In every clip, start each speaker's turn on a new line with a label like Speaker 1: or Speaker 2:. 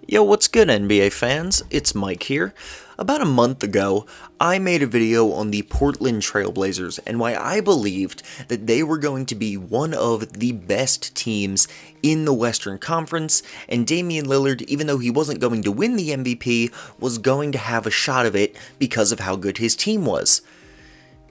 Speaker 1: Yo, what's good, NBA fans? It's Mike here. About a month ago, I made a video on the Portland Trailblazers and why I believed that they were going to be one of the best teams in the Western Conference, and Damian Lillard, even though he wasn't going to win the MVP, was going to have a shot of it because of how good his team was.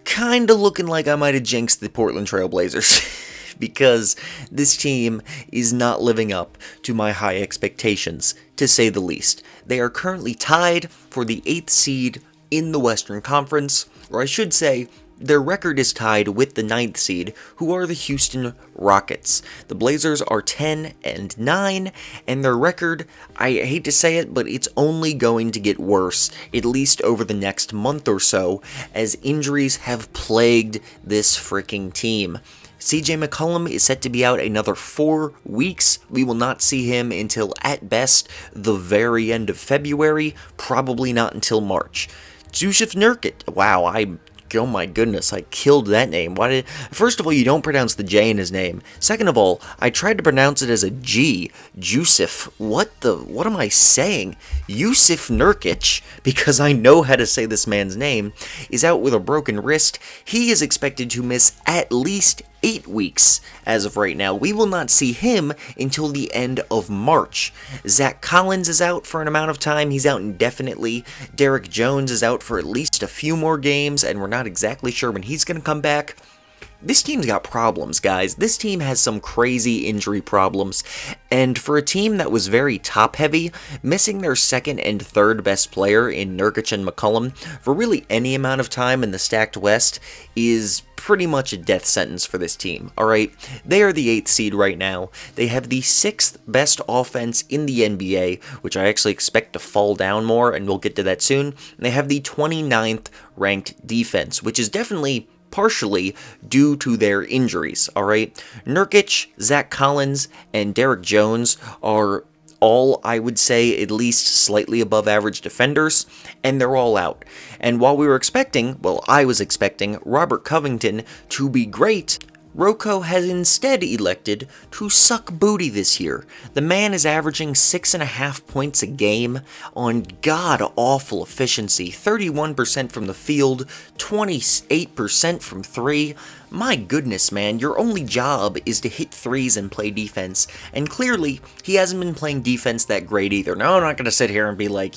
Speaker 1: Kinda looking like I might have jinxed the Portland Trailblazers. Because this team is not living up to my high expectations, to say the least. They are currently tied for the 8th seed in the Western Conference, or I should say, their record is tied with the 9th seed, who are the Houston Rockets. The Blazers are 10-9, and their record, I hate to say it, but it's only going to get worse, at least over the next month or so, as injuries have plagued this freaking team. CJ McCollum is set to be out another 4 weeks. We will not see him until, at best, the very end of February, probably not until March. Jusuf Nurkic, wow, oh my goodness, I killed that name. First of all, you don't pronounce the J in his name. Second of all, I tried to pronounce it as a G. Jusuf. What am I saying? Jusuf Nurkic, because I know how to say this man's name, is out with a broken wrist. He is expected to miss at least 8 weeks as of right now. We will not see him until the end of March. Zach Collins is out for an amount of time. He's out indefinitely. Derek Jones is out for at least a few more games, and we're not exactly sure when he's going to come back. This team's got problems, guys. This team has some crazy injury problems, and for a team that was very top-heavy, missing their second and third best player in Nurkic and McCollum for really any amount of time in the stacked West is pretty much a death sentence for this team, alright? They are the 8th seed right now. They have the 6th best offense in the NBA, which I actually expect to fall down more, and we'll get to that soon. And they have the 29th ranked defense, which is definitely partially due to their injuries, alright? Nurkic, Zach Collins, and Derek Jones are all, I would say, at least slightly above average defenders, and they're all out. And while we were expecting, well, I was expecting Robert Covington to be great, Rocco has instead elected to suck booty this year. The man is averaging 6.5 points a game on god-awful efficiency, 31% from the field, 28% from 3. My goodness, man, your only job is to hit threes and play defense, and clearly, he hasn't been playing defense that great either. Now, I'm not going to sit here and be like,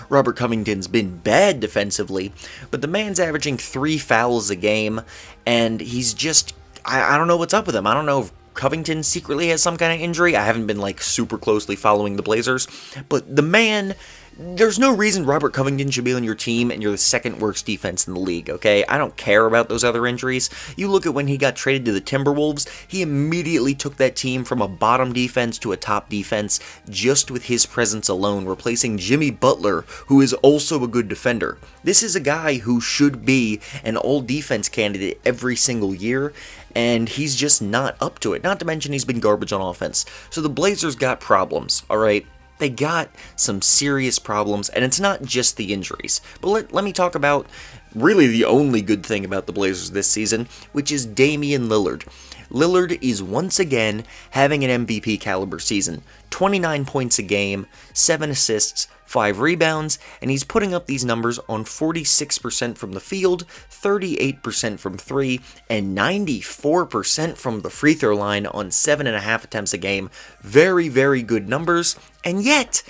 Speaker 1: Robert Covington's been bad defensively, but the man's averaging 3 fouls a game, and he's just I don't know what's up with him. I don't know if Covington secretly has some kind of injury. I haven't been, super closely following the Blazers. But the man, there's no reason Robert Covington should be on your team and you're the second worst defense in the league, okay? I don't care about those other injuries. You look at when he got traded to the Timberwolves, he immediately took that team from a bottom defense to a top defense just with his presence alone, replacing Jimmy Butler, who is also a good defender. This is a guy who should be an all-defense candidate every single year, and he's just not up to it. Not to mention he's been garbage on offense. So the Blazers got problems, alright? They got some serious problems, and it's not just the injuries. But let me talk about really the only good thing about the Blazers this season, which is Damian Lillard. Lillard is once again having an MVP caliber season. 29 points a game, 7 assists, 5 rebounds, and he's putting up these numbers on 46% from the field, 38% from 3, and 94% from the free throw line on 7.5 attempts a game. Very, very good numbers, and yet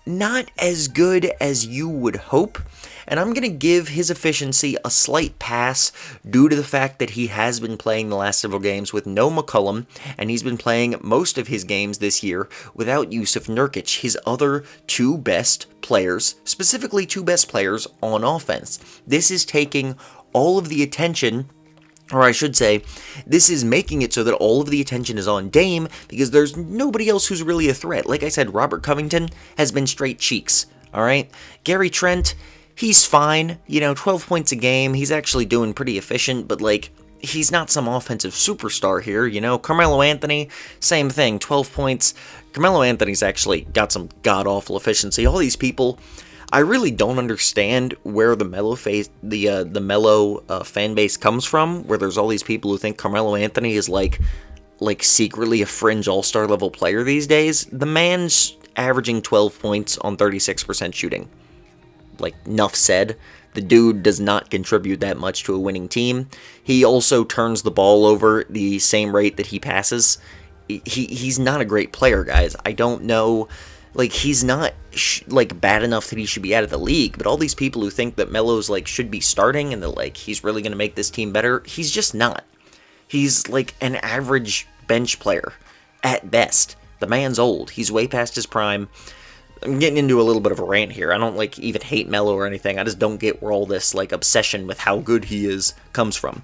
Speaker 1: not as good as you would hope. And I'm going to give his efficiency a slight pass due to the fact that he has been playing the last several games with no McCollum, and he's been playing most of his games this year without Jusuf Nurkic, his other 2 best players, specifically 2 best players on offense. This is taking all of the attention, or I should say, this is making it so that all of the attention is on Dame, because there's nobody else who's really a threat. Like I said, Robert Covington has been straight cheeks, alright? Gary Trent, he's fine, 12 points a game, he's actually doing pretty efficient, but he's not some offensive superstar here, Carmelo Anthony, same thing, 12 points. Carmelo Anthony's actually got some god-awful efficiency. All these people, I really don't understand where the Melo fan base comes from, where there's all these people who think Carmelo Anthony is secretly a fringe all-star level player these days. The man's averaging 12 points on 36% shooting. Like, enough said. The dude does not contribute that much to a winning team. He also turns the ball over the same rate that he passes. He's not a great player, guys. I don't know. Like, he's not, bad enough that he should be out of the league, but all these people who think that Melo's, should be starting and that, he's really going to make this team better, he's just not. He's, an average bench player, at best. The man's old. He's way past his prime. I'm getting into a little bit of a rant here. I don't, even hate Melo or anything. I just don't get where all this, obsession with how good he is comes from.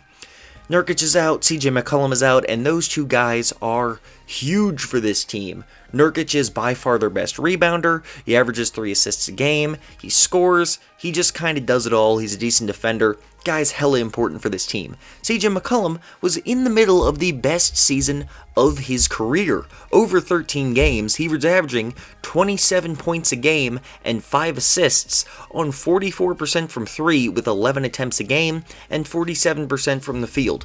Speaker 1: Nurkic is out, CJ McCollum is out, and those two guys are huge for this team. Nurkic is by far their best rebounder. He averages 3 assists a game. He scores. He just kind of does it all. He's a decent defender. Guy's hella important for this team. CJ McCollum was in the middle of the best season of his career. Over 13 games, he was averaging 27 points a game and 5 assists on 44% from 3 with 11 attempts a game and 47% from the field.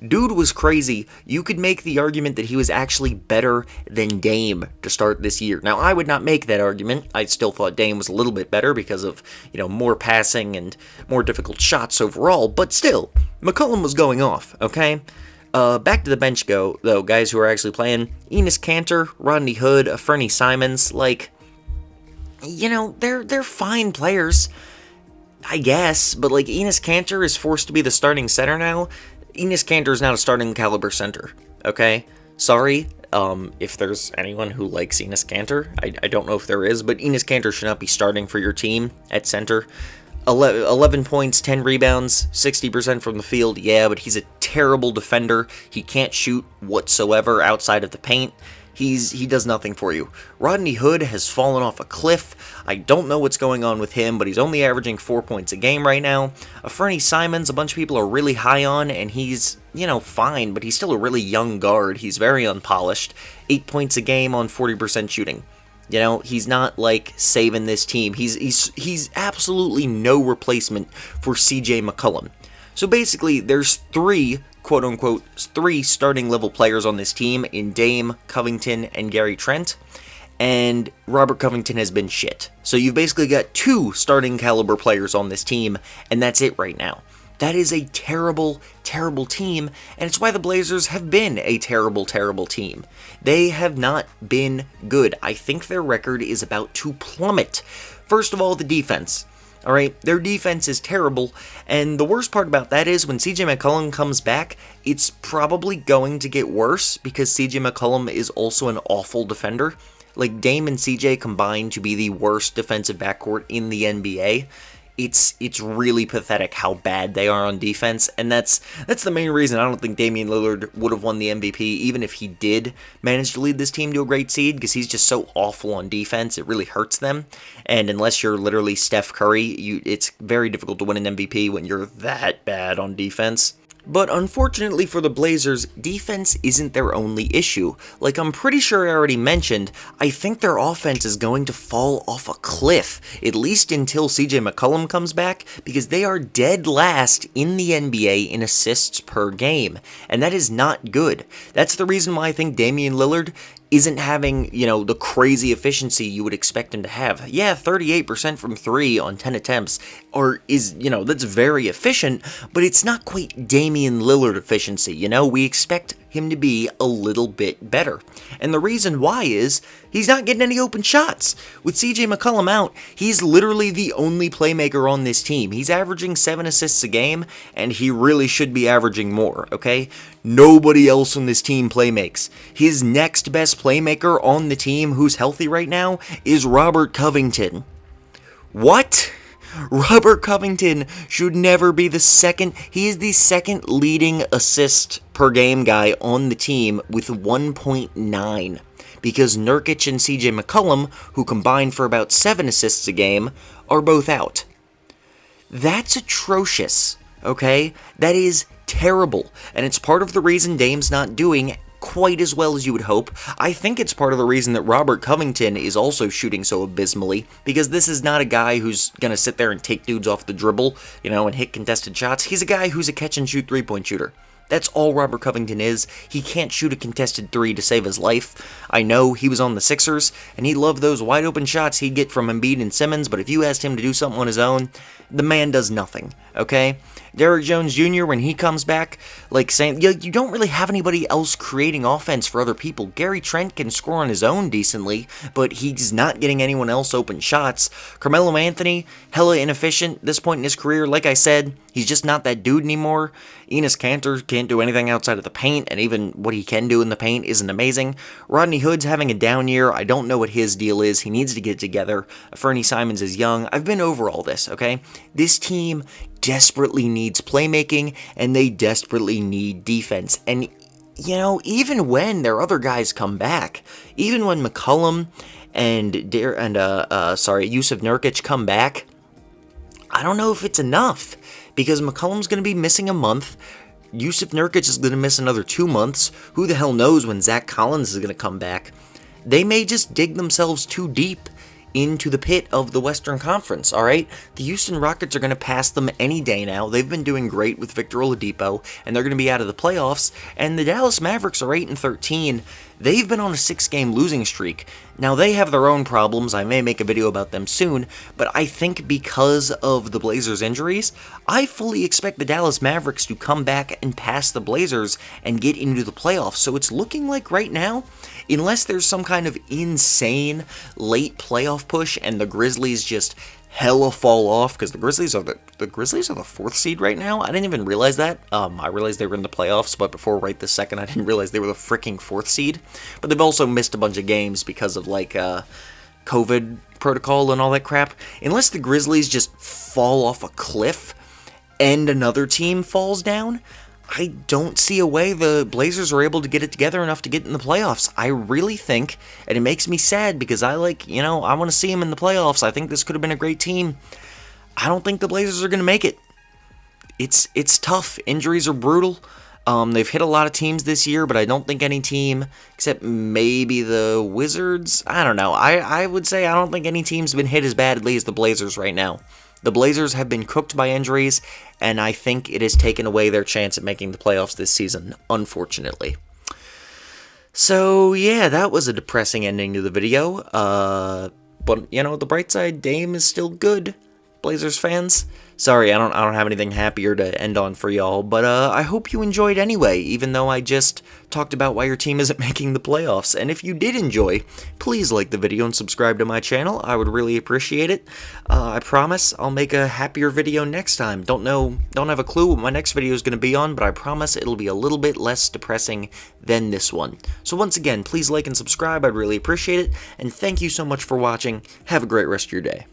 Speaker 1: Dude was crazy. You could make the argument that he was actually better than Dame to start this year. Now, I would not make that argument. I still thought Dame was a little bit better because of, more passing and more difficult shots overall, but still, McCollum was going off, okay? Back to the bench though, guys who are actually playing. Enes Kanter, Rodney Hood, Fernie Simons, they're fine players, I guess, but Enes Kanter is forced to be the starting center now. Enes Kanter is not a starting caliber center, okay? Sorry, if there's anyone who likes Enes Kanter. I don't know if there is, but Enes Kanter should not be starting for your team at center. 11 points, 10 rebounds, 60% from the field, yeah, but he's a terrible defender. He can't shoot whatsoever outside of the paint. He does nothing for you. Rodney Hood has fallen off a cliff. I don't know what's going on with him, but he's only averaging 4 points a game right now. Fernie Simons, a bunch of people are really high on, and he's, fine, but he's still a really young guard. He's very unpolished. 8 points a game on 40% shooting. He's not, saving this team. He's absolutely no replacement for CJ McCollum. So basically, there's 3 quote-unquote, 3 starting-level players on this team in Dame, Covington, and Gary Trent, and Robert Covington has been shit. So you've basically got 2 starting-caliber players on this team, and that's it right now. That is a terrible, terrible team, and it's why the Blazers have been a terrible, terrible team. They have not been good. I think their record is about to plummet. First of all, the defense. Alright, their defense is terrible, and the worst part about that is when CJ McCollum comes back, it's probably going to get worse because CJ McCollum is also an awful defender. Dame and CJ combined to be the worst defensive backcourt in the NBA. It's really pathetic how bad they are on defense, and that's the main reason I don't think Damian Lillard would have won the MVP, even if he did manage to lead this team to a great seed, because he's just so awful on defense, it really hurts them, and unless you're literally Steph Curry, it's very difficult to win an MVP when you're that bad on defense. But unfortunately for the Blazers, defense isn't their only issue. I'm pretty sure I already mentioned, I think their offense is going to fall off a cliff, at least until CJ McCollum comes back, because they are dead last in the NBA in assists per game, and that is not good. That's the reason why I think Damian Lillard isn't having, the crazy efficiency you would expect him to have. Yeah, 38% from 3 on 10 attempts that's very efficient, but it's not quite Damian Lillard efficiency, We expect him to be a little bit better. And the reason why is he's not getting any open shots. With CJ McCollum out, he's literally the only playmaker on this team. He's averaging 7 assists a game, and he really should be averaging more, okay? Nobody else on this team playmakes. His next best playmaker on the team who's healthy right now is Robert Covington. What? Robert Covington should never be the second. He is the second leading assist per game guy on the team with 1.9. Because Nurkic and CJ McCollum, who combine for about 7 assists a game, are both out. That's atrocious, okay? That is terrible. And it's part of the reason Dame's not doing quite as well as you would hope. I think it's part of the reason that Robert Covington is also shooting so abysmally, because this is not a guy who's going to sit there and take dudes off the dribble, and hit contested shots. He's a guy who's a catch-and-shoot three-point shooter. That's all Robert Covington is. He can't shoot a contested three to save his life. I know he was on the Sixers, and he loved those wide open shots he'd get from Embiid and Simmons, but if you asked him to do something on his own, the man does nothing, okay? Derrick Jones Jr., when he comes back, like saying, you don't really have anybody else creating offense for other people. Gary Trent can score on his own decently, but he's not getting anyone else open shots. Carmelo Anthony, hella inefficient at this point in his career. Like I said, he's just not that dude anymore. Enes Kanter can't do anything outside of the paint, and even what he can do in the paint isn't amazing. Rodney Hood's having a down year. I don't know what his deal is. He needs to get it together. Fernie Simons is young. I've been over all this, okay? This team desperately needs playmaking, and they desperately need defense. And, you know, even when their other guys come back, even when McCollum and Yusuf Nurkic come back, I don't know if it's enough, because McCollum's going to be missing a month. Yusuf Nurkic is going to miss another 2 months. Who the hell knows when Zach Collins is going to come back? They may just dig themselves too deep into the pit of the Western Conference, alright? The Houston Rockets are going to pass them any day now. They've been doing great with Victor Oladipo, and they're going to be out of the playoffs. And the Dallas Mavericks are 8-13. They've been on a 6-game losing streak. Now, they have their own problems. I may make a video about them soon, but I think because of the Blazers' injuries, I fully expect the Dallas Mavericks to come back and pass the Blazers and get into the playoffs. So it's looking like right now, unless there's some kind of insane late playoff push and the Grizzlies just hella fall off, because the Grizzlies are the 4th seed right now. I didn't even realize that. I realized they were in the playoffs, but before right this second, I didn't realize they were the freaking 4th seed. But they've also missed a bunch of games because of like COVID protocol and all that crap. Unless the Grizzlies just fall off a cliff and another team falls down, I don't see a way the Blazers are able to get it together enough to get in the playoffs. I really think, and it makes me sad because I want to see them in the playoffs. I think this could have been a great team. I don't think the Blazers are going to make it. It's tough. Injuries are brutal. They've hit a lot of teams this year, but I don't think any team, except maybe the Wizards, I don't know. I would say I don't think any team's been hit as badly as the Blazers right now. The Blazers have been cooked by injuries, and I think it has taken away their chance at making the playoffs this season, unfortunately. So, yeah, that was a depressing ending to the video. But, you know, the bright side, Dame is still good, Blazers fans. Sorry, I don't have anything happier to end on for y'all, but I hope you enjoyed anyway, even though I just talked about why your team isn't making the playoffs. And if you did enjoy, please like the video and subscribe to my channel. I would really appreciate it. I promise I'll make a happier video next time. Don't have a clue what my next video is going to be on, but I promise it'll be a little bit less depressing than this one. So once again, please like and subscribe. I'd really appreciate it. And thank you so much for watching. Have a great rest of your day.